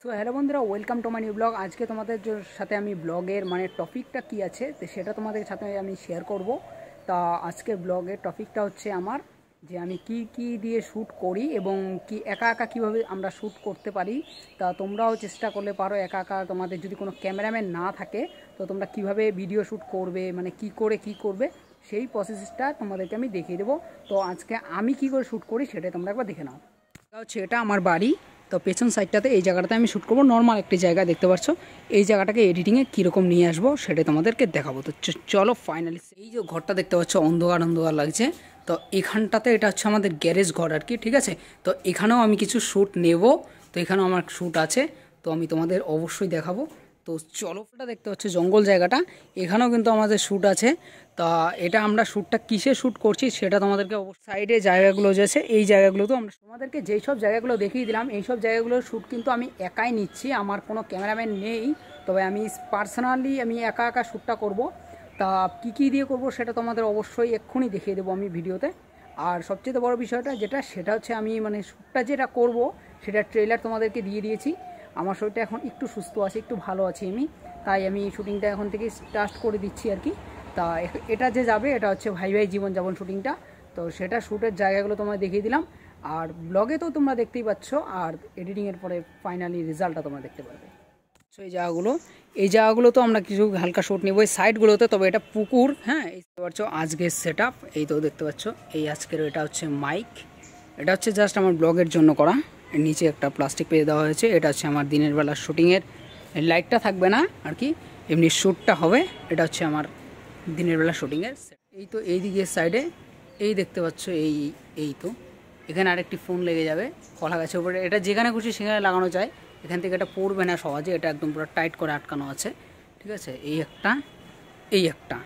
তো হ্যালো বন্ধুরা, welcome to my new blog. আজকে তোমাদের সাথে আমি ব্লগের টপিকটা কি আছে তো সেটা তোমাদের সাথে আমি শেয়ার করব। তা আজকে ব্লগের টপিকটা হচ্ছে আমার যে আমি কি কি দিয়ে শ্যুট করি এবং কি একা একা কীভাবে আমরা শ্যুট করতে পারি। তা তোমরাও চেষ্টা করলে পারো একা একা, তোমাদের যদি কোনো ক্যামেরাম্যান না থাকে তো তোমরা কিভাবে ভিডিও শ্যুট করবে, কি করে কি করবে সেই প্রসেসটা তোমাদেরকে আমি দেখিয়ে দেবো। তো আজকে আমি কি করে শ্যুট করি সেটা তোমরা একবার দেখে নাও। হচ্ছে এটা আমার বাড়ি, তো পেছন সাইডটাতে এই জায়গাটাতে আমি শ্যুট করবো। নর্মাল একটি জায়গা দেখতে পাচ্ছ, এই জায়গাটাকে এডিটিংয়ে কীরকম নিয়ে আসবো সেটা তোমাদেরকে দেখাবো। তো চলো ফাইনালি এই যে ঘরটা দেখতে পাচ্ছ অন্ধকার অন্ধকার লাগছে, তো এখানটাতে এটা হচ্ছে আমাদের গ্যারেজ ঘর আর কি, ঠিক আছে। তো এখানেও আমি কিছু শ্যুট নেব, তো এখানেও আমার শ্যুট আছে, তো আমি তোমাদের অবশ্যই দেখাবো। তো চলো, এটা দেখতে পাচ্ছ জঙ্গল জায়গাটা, এখানেও কিন্তু আমাদের শ্যুট আছে। তা এটা আমরা শ্যুটটা কিসে শ্যুট করছি সেটা তোমাদেরকে সাইডে জায়গাগুলো যে আছে এই জায়গাগুলো তো আমরা তোমাদেরকে যেই সব জায়গাগুলো দেখিয়ে দিলাম, এই সব জায়গাগুলোর শ্যুট কিন্তু আমি একাই নিচ্ছি, আমার কোনো ক্যামেরাম্যান নেই। তবে আমি পার্সোনালি আমি একা একা শ্যুটটা করব। তা কী কী দিয়ে করব সেটা তোমাদের অবশ্যই এক্ষুনি দেখিয়ে দেবো আমি ভিডিওতে। আর সবচেয়ে বড় বিষয়টা সেটা হচ্ছে আমি শ্যুটটা যেটা করব সেটা ট্রেলার তোমাদেরকে দিয়ে দিয়েছি। আমার শরীরটা এখন একটু সুস্থ আছে, একটু ভালো আছি আমি, তাই আমি শুটিংটা এখন থেকে স্টার্ট করে দিচ্ছি আর কি। তা এটা যে যাবে এটা হচ্ছে ভাই ভাই জীবনযাপন শুটিংটা, তো সেটা শ্যুটের জায়গাগুলো তোমায় দেখিয়ে দিলাম। আর ব্লগে তো তোমরা দেখতেই পাচ্ছ, আর এডিটিংয়ের পরে ফাইনালি রেজাল্টটা তোমরা দেখতে পারবে। সো এই জায়গাগুলো তো আমরা কিছু হালকা শ্যুট নেবো এই সাইডগুলোতে। তবে এটা পুকুর, হ্যাঁ, এই দেখতে পাচ্ছ আজকের সেট আপ, এই তো দেখতে পাচ্ছ এই আজকের এটা হচ্ছে মাইক, এটা হচ্ছে জাস্ট আমার ব্লগের জন্য করা। নিচে একটা প্লাস্টিক পেয়ে দেওয়া হয়েছে, এটা হচ্ছে আমার দিনের বেলা শ্যুটিংয়ের লাইটটা থাকবে না আর কি, এমনি শ্যুটটা হবে। এটা হচ্ছে আমার দিনের বেলা শ্যুটিংয়ের। এই তো এই দিকের সাইডে এই দেখতে পাচ্ছ এই তো এখানে আরেকটি ফোন লেগে যাবে কলা গাছের উপরে, এটা যেখানে খুশি সেখানে লাগানো যায়, এখান থেকে এটা পড়বে না সহজে, এটা একদম পুরো টাইট করে আটকানো আছে, ঠিক আছে। এই একটা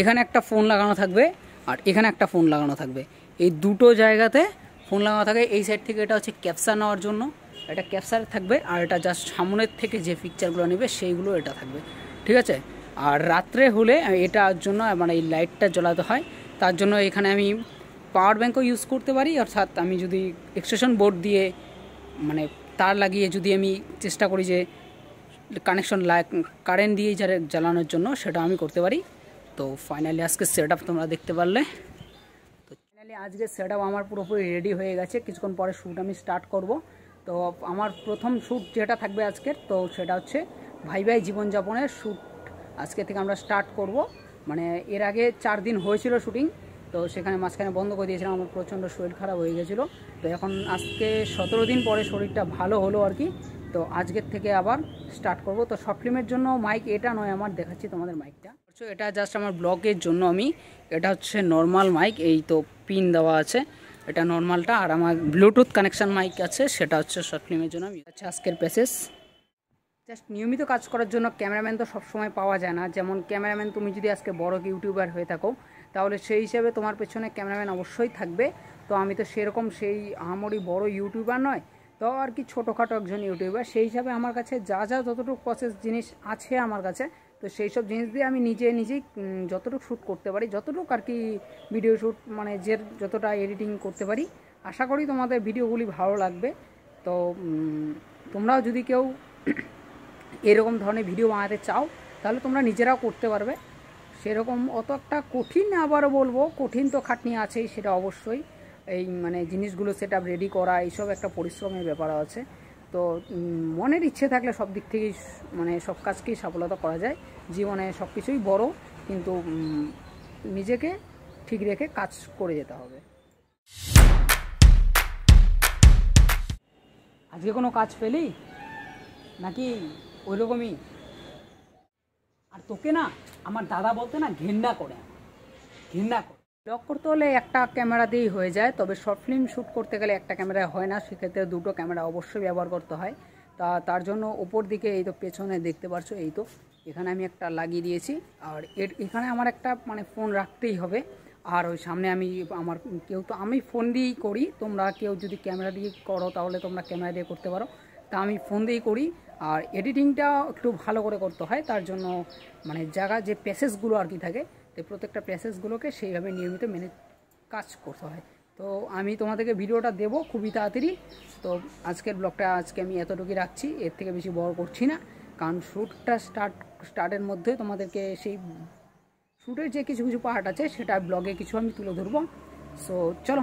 এখানে একটা ফোন লাগানো থাকবে, আর এখানে একটা ফোন লাগানো থাকবে, এই দুটো জায়গাতে ফোন লাগানো থাকে। এই সাইড থেকে এটা হচ্ছে ক্যাপচার নেওয়ার জন্য, এটা ক্যাপচার থাকবে, আর এটা জাস্ট সামনের থেকে যে পিকচারগুলো নেবে সেইগুলো এটা থাকবে, ঠিক আছে। আর রাত্রে হলে এটার জন্য এই লাইটটা জ্বলাতে হয়, তার জন্য এখানে আমি পাওয়ার ব্যাঙ্কও ইউজ করতে পারি। অর্থাৎ আমি যদি এক্সটেনশন বোর্ড দিয়ে তার লাগিয়ে যদি আমি চেষ্টা করি যে কানেকশন কারেন্ট দিয়ে জ্বালানোর জন্য, সেটা আমি করতে পারি। তো ফাইনালি আজকে সেট আপ তোমরা দেখতে পারলে। তো ফাইনালি আজকে সেট আপ আমার পুরোপুরি রেডি হয়ে গেছে, কিছুক্ষণ পরে শ্যুট আমি স্টার্ট করব। তো আমার প্রথম শ্যুট যেটা থাকবে আজকের, তো সেটা হচ্ছে ভাই ভাই জীবনযাপনের শ্যুট আজকে থেকে আমরা স্টার্ট করব। এর আগে 4 দিন হয়েছিল শ্যুটিং, তো সেখানে মাঝখানে বন্ধ করে দিয়েছিলাম, আমার প্রচণ্ড শরীর খারাপ হয়ে গেছিলো। তো এখন আজকে 17 দিন পরে শরীরটা ভালো হলো আর কি, তো আজকের থেকে আবার স্টার্ট করব। তো শর্ট ফিল্মের জন্য মাইক এটা নয় আমার, দেখাচ্ছি তোমাদের মাইকটা। এটা জাস্ট আমার ব্লগের জন্য এটা হচ্ছে নর্মাল মাইক, এই তো পিন দেওয়া আছে, এটা নর্মালটা। আর আমার ব্লুটুথ কানেকশান মাইক আছে, সেটা হচ্ছে শর্ট ফিল্মের জন্য। আমি আজকের প্যাসেজ জাস্ট নিয়মিত কাজ করার জন্য ক্যামেরাম্যান তো সবসময় পাওয়া যায় না। যেমন ক্যামেরাম্যান তুমি যদি আজকে বড় ইউটিউবার হয়ে থাকো, তাহলে সেই হিসেবে তোমার পেছনে ক্যামেরাম্যান অবশ্যই থাকবে। তো আমি তো সেরকম সেই আহামরি বড় ইউটিউবার নয়, তো আর কি ছোটোখাটো একজন ইউটিউবার, সেই হিসাবে আমার কাছে যা যতটুকু প্রসেস জিনিস আছে আমার কাছে, তো সেই সব জিনিস দিয়ে আমি নিজেই যতটুকু শ্যুট করতে পারি, যতটুকু আর কি ভিডিও শ্যুট যতটা এডিটিং করতে পারি। আশা করি তোমাদের ভিডিওগুলি ভালো লাগবে। তো তোমরাও যদি কেউ এরকম ধরনের ভিডিও বানাতে চাও তাহলে তোমরা নিজেরাও করতে পারবে। সেরকম অত একটা কঠিন আবারও বলবো, কঠিন তো খাটনি আছেই, সেটা অবশ্যই। এই জিনিসগুলো সেট আপ রেডি করা এইসব একটা পরিশ্রমের ব্যাপার আছে। তো মনের ইচ্ছে থাকলে সব দিক থেকেই সব কাজকেই সফলতা করা যায়। জীবনে সব কিছুই বড়, কিন্তু নিজেকে ঠিক রেখে কাজ করে যেতে হবে। আজকে কোনো কাজ পেলি নাকি ওই রকমই? আর তোকে না আমার দাদা বলতে না ঘেন্না করে ব্লগ করতে হলে একটা ক্যামেরা দিয়েই হয়ে যায়, তবে শর্ট ফিল্ম শ্যুট করতে গেলে একটা ক্যামেরা হয় না, সেক্ষেত্রে দুটো ক্যামেরা অবশ্যই ব্যবহার করতে হয়। তার জন্য ওপর দিকে এই তো পেছনে দেখতে পারছো, এই তো এখানে আমি একটা লাগিয়ে দিয়েছি। আর এখানে আমার একটা ফোন রাখতেই হবে। আর ওই সামনে আমি ফোন দিয়েই করি, তোমরা কেউ যদি ক্যামেরা দিয়ে করো তাহলে তোমরা ক্যামেরা দিয়ে করতে পারো, তা আমি ফোন দিয়েই করি। আর এডিটিংটা একটু ভালো করে করতে হয়, তার জন্য জায়গা যে প্যাসেজগুলো আর কি থাকে, তো প্রত্যেকটা প্যাসেজগুলোকে সেইভাবে নিয়মিত মেনে কাজ করতে হয়। তো তো আমি তোমাদেরকে ভিডিওটা দেবো খুবই তাড়াতাড়ি। তো আজকের ব্লগটা আজকে আমি এতটুকুই রাখছি, এর থেকে বেশি বড় করছি না, কারণ শ্যুটটা স্টার্টের মধ্যে তোমাদেরকে সেই শ্যুটের যে কিছু কিছু পার্ট আছে সেটা ব্লগে কিছু আমি তুলে ধরবো। সো চলো।